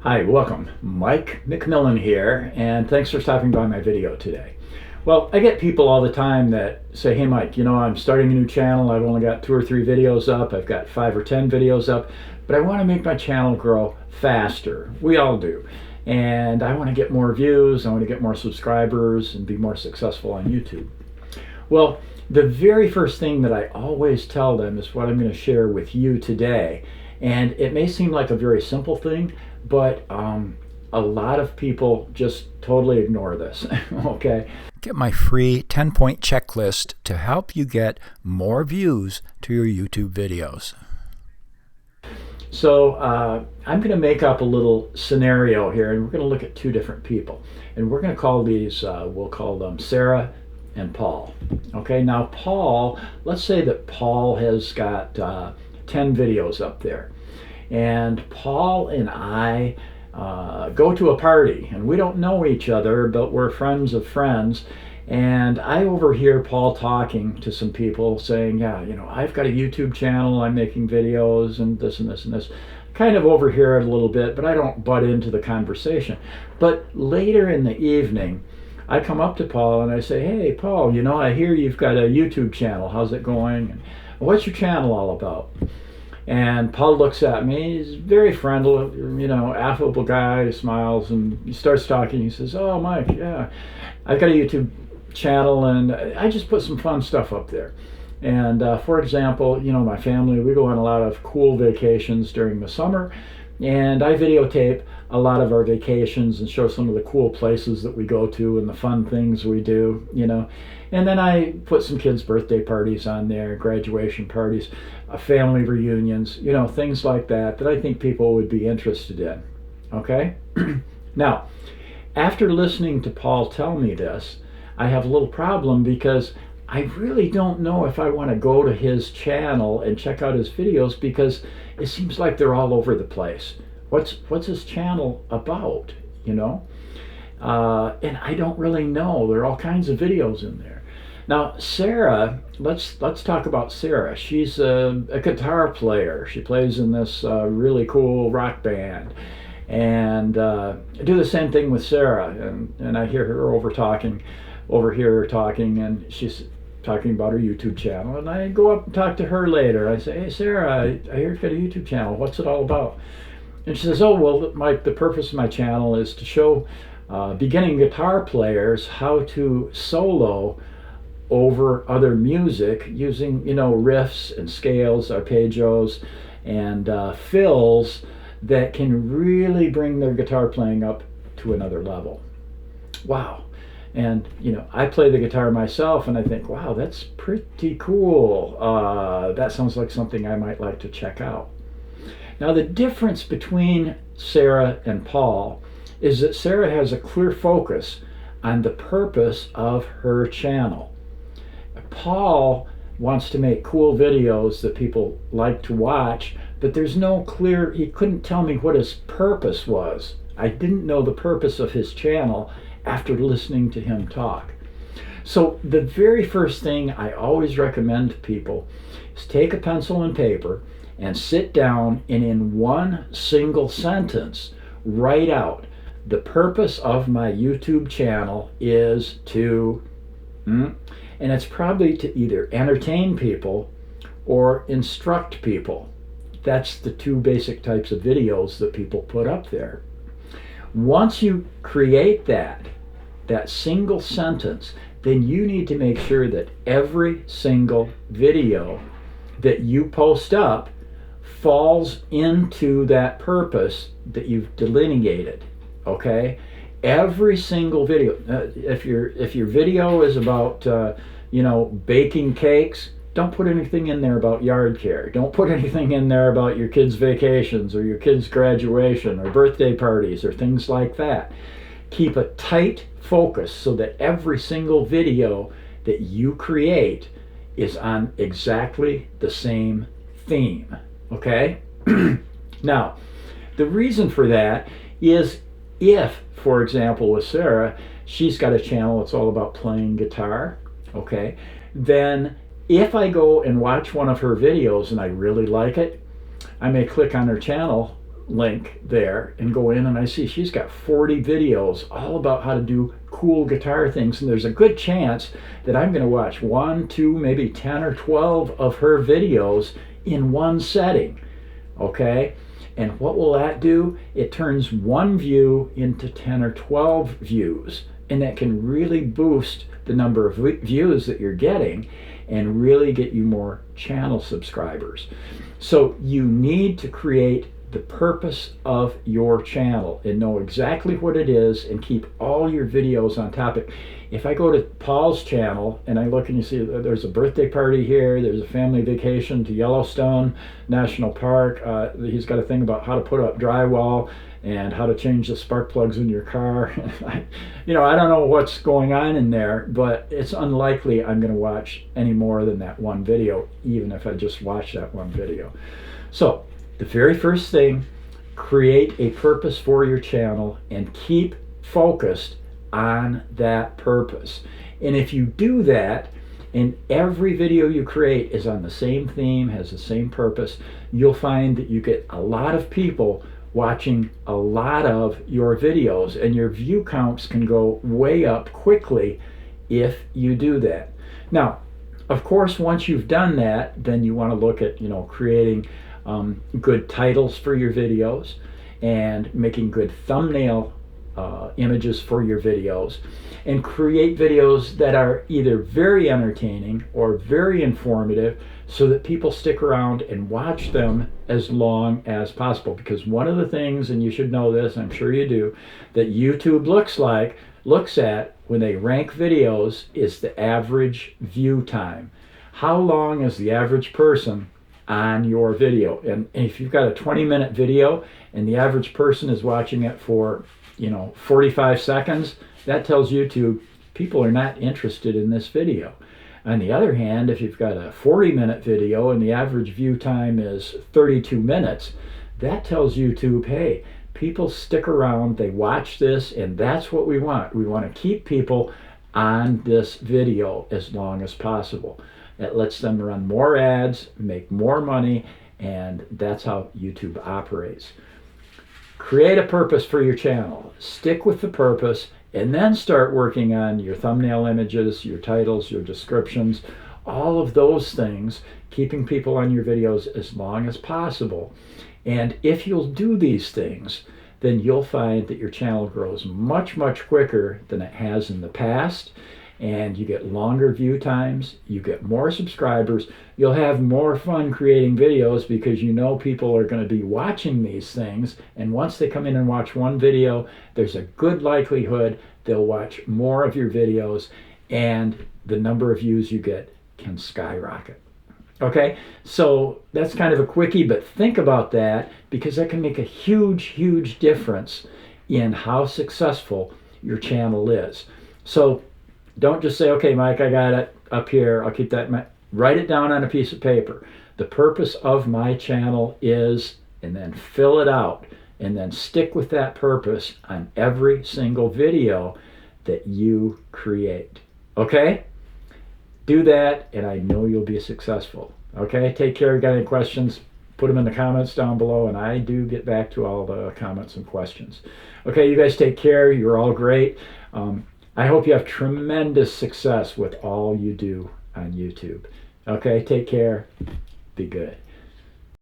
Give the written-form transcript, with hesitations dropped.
Hi, welcome. Mike McMillan here, and thanks for stopping by my video today. Well, I get people all the time that say, hey Mike, I'm starting a new channel. I've only got 2 or 3 videos up. I've got 5 or 10 videos up, but I want to make my channel grow faster. We all do. And I want to get more views, I want to get more subscribers, and be more successful on YouTube. Well, the very first thing that I always tell them is what I'm going to share with you today. And it may seem like a very simple thing, but a lot of people just totally ignore this. Okay. Get my free 10-point checklist to help you get more views to your YouTube videos. So I'm going to make up a little scenario here, and we're going to look at 2 different people. And we're going to call these, we'll call them Sarah and Paul. Okay, now Paul, let's say that Paul has got 10 videos up there. And Paul and I go to a party, and we don't know each other, but we're friends of friends. And I overhear Paul talking to some people saying, yeah, I've got a YouTube channel, I'm making videos and this and this and this. Kind of overhear it a little bit, but I don't butt into the conversation. But later in the evening, I come up to Paul and I say, hey, Paul, I hear you've got a YouTube channel. How's it going? And what's your channel all about? And Paul looks at me. He's very friendly, affable guy. He smiles and he starts talking. He says, oh, Mike, yeah, I've got a YouTube channel and I just put some fun stuff up there. And for example, my family, we go on a lot of cool vacations during the summer, and I videotape a lot of our vacations and show some of the cool places that we go to and the fun things we do, And then I put some kids' birthday parties on there, graduation parties, family reunions, things like that I think people would be interested in, okay? Now, after listening to Paul tell me this, I have a little problem because I really don't know if I want to go to his channel and check out his videos because it seems like they're all over the place. What's his channel about, And I don't really know. There are all kinds of videos in there. Now, Sarah, let's talk about Sarah. She's a guitar player. She plays in this really cool rock band. And I do the same thing with Sarah. And I hear her overhear her talking, and she's talking about her YouTube channel. And I go up and talk to her later. I say, hey, Sarah, I hear you've got a YouTube channel. What's it all about? And she says, oh, well, Mike, the purpose of my channel is to show beginning guitar players how to solo over other music using, riffs and scales, arpeggios, and fills that can really bring their guitar playing up to another level. Wow. And, I play the guitar myself, and I think, wow, that's pretty cool. That sounds like something I might like to check out. Now, the difference between Sarah and Paul is that Sarah has a clear focus on the purpose of her channel. Paul wants to make cool videos that people like to watch, but there's no clear, he couldn't tell me what his purpose was. I didn't know the purpose of his channel after listening to him talk. So the very first thing I always recommend to people is take a pencil and paper and sit down and in one single sentence write out, the purpose of my YouTube channel is to, and it's probably to either entertain people or instruct people. That's the 2 basic types of videos that people put up there. Once you create that single sentence, then you need to make sure that every single video that you post up falls into that purpose that you've delineated, okay? Every single video. If your video is about, baking cakes, don't put anything in there about yard care. Don't put anything in there about your kids' vacations or your kids' graduation or birthday parties or things like that. Keep a tight focus so that every single video that you create is on exactly the same theme, okay? Now, the reason for that is if, for example, with Sarah, she's got a channel that's all about playing guitar, okay, then if I go and watch one of her videos and I really like it, I may click on her channel link there and go in, and I see she's got 40 videos all about how to do cool guitar things, and there's a good chance that I'm going to watch 1, 2, maybe 10 or 12 of her videos in one setting. Okay, and what will that do? It turns one view into 10 or 12 views, and that can really boost the number of views that you're getting and really get you more channel subscribers. So you need to create the purpose of your channel and know exactly what it is and keep all your videos on topic. If I go to Paul's channel and I look and you see there's a birthday party here, there's a family vacation to Yellowstone National Park, he's got a thing about how to put up drywall and how to change the spark plugs in your car. I don't know what's going on in there, but it's unlikely I'm going to watch any more than that one video, even if I just watch that one video. So the very first thing, create a purpose for your channel and keep focused on that purpose. And if you do that, and every video you create is on the same theme, has the same purpose, you'll find that you get a lot of people watching a lot of your videos, and your view counts can go way up quickly if you do that. Now, of course, once you've done that, then you want to look at creating good titles for your videos and making good thumbnail images for your videos, and create videos that are either very entertaining or very informative so that people stick around and watch them as long as possible. Because one of the things, and you should know this, I'm sure you do, that YouTube looks at when they rank videos is the average view time. How long is the average person on your video? And if you've got a 20-minute video and the average person is watching it for 45 seconds, that tells YouTube people are not interested in this video. On the other hand, if you've got a 40-minute video and the average view time is 32 minutes, that tells YouTube, hey, people stick around, they watch this, and that's what we want. We want to keep people on this video as long as possible. That lets them run more ads, make more money, and that's how YouTube operates. Create a purpose for your channel. Stick with the purpose, and then start working on your thumbnail images, your titles, your descriptions, all of those things, keeping people on your videos as long as possible. And if you'll do these things, then you'll find that your channel grows much, much quicker than it has in the past, and you get longer view times, you get more subscribers, you'll have more fun creating videos because people are going to be watching these things, and once they come in and watch one video, there's a good likelihood they'll watch more of your videos, and the number of views you get can skyrocket. Okay, so that's kind of a quickie, but think about that because that can make a huge, huge difference in how successful your channel is. So don't just say, okay, Mike, I got it up here, I'll keep that. Write it down on a piece of paper. The purpose of my channel is, and then fill it out, and then stick with that purpose on every single video that you create. Okay? Do that, and I know you'll be successful. Okay? Take care. Got any questions? Put them in the comments down below, and I do get back to all the comments and questions. Okay, you guys take care. You're all great. I hope you have tremendous success with all you do on YouTube. Okay, take care. Be good.